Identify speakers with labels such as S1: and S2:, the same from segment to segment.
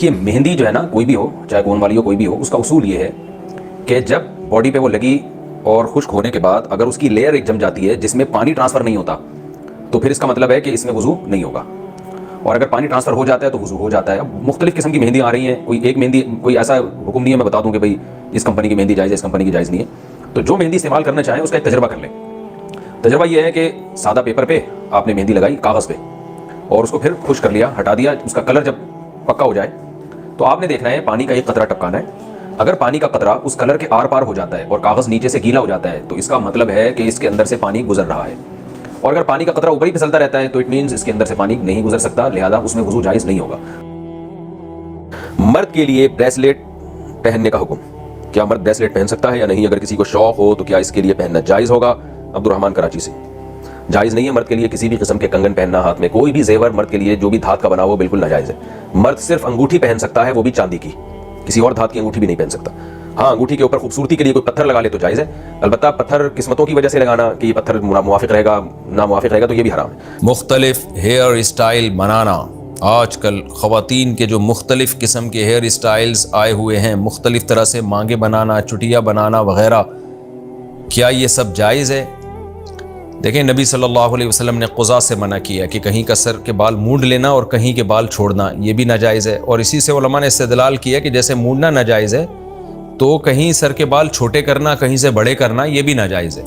S1: کہ مہندی جو ہے نا کوئی بھی ہو، چاہے کون والی ہو کوئی بھی ہو، اس کا اصول یہ ہے کہ جب باڈی پہ وہ لگی اور خشک ہونے کے بعد اگر اس کی لیئر ایک جم جاتی ہے جس میں پانی ٹرانسفر نہیں ہوتا تو پھر اس کا مطلب ہے کہ اس میں وضو نہیں ہوگا، اور اگر پانی ٹرانسفر ہو جاتا ہے تو وضو ہو جاتا ہے۔ اب مختلف قسم کی مہندیاں آ رہی ہیں، کوئی ایک مہندی، کوئی ایسا حکم نہیں ہے میں بتا دوں کہ بھائی اس کمپنی کی مہندی جائز ہے، اس کمپنی کی جائز نہیں ہے۔ تو جو مہندی استعمال کرنا چاہیں اس کا ایک تجربہ کر لیں۔ تجربہ یہ ہے کہ سادہ پیپر پہ آپ نے مہندی لگائی، کاغذ پہ، اور اس کو پھر خشک کر لیا، ہٹا دیا۔ اس کا کلر جب پکا ہو جائے تو آپ نے دیکھنا ہے پانی کا ایک قطرہ ٹپکانا ہے۔ اگر پانی کا قطرہ اس کلر کے آر پار ہو جاتا ہے اور کاغذ نیچے سے گیلا ہو جاتا ہے تو اس کا مطلب ہے کہ اس کے اندر سے پانی گزر رہا ہے، اور اگر پانی کا قطرہ اوپر ہی پھسلتا رہتا ہے تو اٹ مینز اس کے اندر سے پانی نہیں گزر سکتا، لہذا اس میں وضو جائز نہیں ہوگا۔ مرد کے لیے بریسلیٹ پہننے کا حکم، کیا مرد بریسلیٹ پہن سکتا ہے یا نہیں؟ اگر کسی کو شوق ہو تو کیا اس کے لیے پہننا جائز ہوگا؟ عبد الرحمان کراچی سے۔ جائز نہیں ہے مرد کے لیے کسی بھی قسم کے کنگن پہننا، ہاتھ میں کوئی بھی زیور مرد کے لیے جو بھی دھات کا بنا ہو بالکل ناجائز ہے۔ مرد صرف انگوٹھی پہن سکتا ہے، وہ بھی چاندی کی، کسی اور دھات کی انگوٹھی بھی نہیں پہن سکتا۔ ہاں انگوٹھی کے اوپر خوبصورتی کے لیے کوئی پتھر لگا لے تو جائز ہے، البتہ پتھر قسمتوں کی وجہ سے لگانا کہ یہ پتھر موافق رہے گا ناموافق رہے گا تو یہ بھی حرام ہے۔
S2: مختلف ہیئر اسٹائل بنانا، آج کل خواتین کے جو مختلف قسم کے ہیئر اسٹائلز آئے ہوئے ہیں، مختلف طرح سے مانگے بنانا، چٹیا بنانا وغیرہ، کیا یہ سب جائز ہے؟ دیکھیں نبی صلی اللہ علیہ وسلم نے قضاء سے منع کیا کہ کہیں کا سر کے بال مونڈ لینا اور کہیں کے بال چھوڑنا، یہ بھی ناجائز ہے۔ اور اسی سے علماء نے استدلال کیا کہ جیسے مونڈنا ناجائز ہے تو کہیں سر کے بال چھوٹے کرنا، کہیں سے بڑے کرنا، یہ بھی ناجائز ہے۔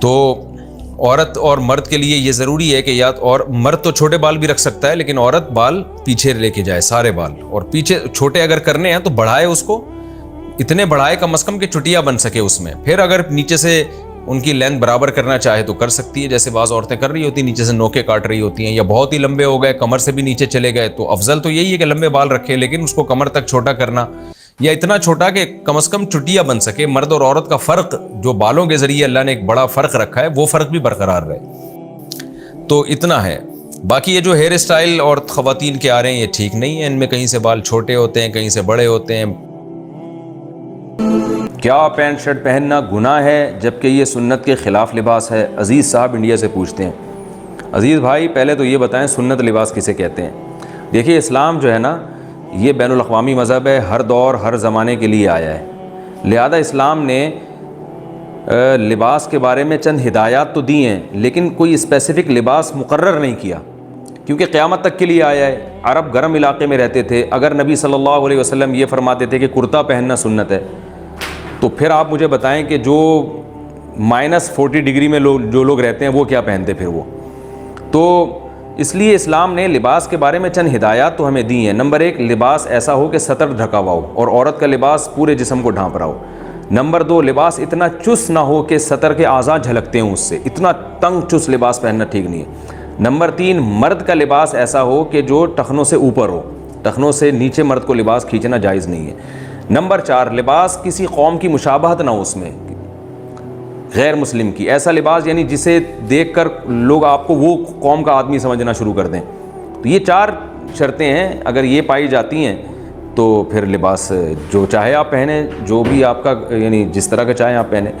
S2: تو عورت اور مرد کے لیے یہ ضروری ہے کہ یا اور مرد تو چھوٹے بال بھی رکھ سکتا ہے لیکن عورت بال پیچھے لے کے جائے، سارے بال، اور پیچھے چھوٹے اگر کرنے ہیں تو بڑھائے اس کو، اتنے بڑھائے کم از کم کہ چٹیا بن سکے اس میں۔ پھر اگر نیچے سے ان کی لینتھ برابر کرنا چاہے تو کر سکتی ہے، جیسے بعض عورتیں کر رہی ہوتی ہیں، نیچے سے نوکے کاٹ رہی ہوتی ہیں، یا بہت ہی لمبے ہو گئے کمر سے بھی نیچے چلے گئے، تو افضل تو یہی ہے کہ لمبے بال رکھے لیکن اس کو کمر تک چھوٹا کرنا، یا اتنا چھوٹا کہ کم از کم چٹیا بن سکے۔ مرد اور عورت کا فرق جو بالوں کے ذریعے اللہ نے ایک بڑا فرق رکھا ہے وہ فرق بھی برقرار رہے، تو اتنا ہے۔ باقی یہ جو ہیئر اسٹائل اور خواتین کے آ رہے ہیں یہ ٹھیک نہیں ہے، ان میں کہیں سے بال چھوٹے ہوتے ہیں، کہیں سے بڑے ہوتے ہیں۔
S1: کیا پینٹ شرٹ پہننا گناہ ہے جبکہ یہ سنت کے خلاف لباس ہے؟ عزیز صاحب انڈیا سے پوچھتے ہیں۔ عزیز بھائی پہلے تو یہ بتائیں سنت لباس کسے کہتے ہیں؟ دیکھیے اسلام جو ہے نا یہ بین الاقوامی مذہب ہے، ہر دور ہر زمانے کے لیے آیا ہے، لہذا اسلام نے لباس کے بارے میں چند ہدایات تو دی ہیں لیکن کوئی اسپیسیفک لباس مقرر نہیں کیا، کیونکہ قیامت تک کے لیے آیا ہے۔ عرب گرم علاقے میں رہتے تھے، اگر نبی صلی اللہ علیہ وسلم یہ فرماتے تھے کہ کرتا پہننا سنت ہے تو پھر آپ مجھے بتائیں کہ جو -40 ڈگری میں جو لوگ رہتے ہیں وہ کیا پہنتے پھر وہ؟ تو اس لیے اسلام نے لباس کے بارے میں چند ہدایات تو ہمیں دی ہیں۔ نمبر 1، لباس ایسا ہو کہ سطر ڈھکا ہوا ہو اور عورت کا لباس پورے جسم کو ڈھانپ رہا ہو۔ نمبر 2، لباس اتنا چست نہ ہو کہ سطر کے اعضاء جھلکتے ہوں، اس سے اتنا تنگ چست لباس پہننا ٹھیک نہیں ہے۔ نمبر 3، مرد کا لباس ایسا ہو کہ جو ٹخنوں سے اوپر ہو، ٹخنوں سے نیچے مرد کو لباس کھینچنا جائز نہیں ہے۔ نمبر 4، لباس کسی قوم کی مشابہت نہ ہو، اس میں غیر مسلم کی، ایسا لباس یعنی جسے دیکھ کر لوگ آپ کو وہ قوم کا آدمی سمجھنا شروع کر دیں۔ تو یہ 4 شرطیں ہیں، اگر یہ پائی جاتی ہیں تو پھر لباس جو چاہے آپ پہنیں، جو بھی آپ کا یعنی جس طرح کا چاہیں آپ پہنیں۔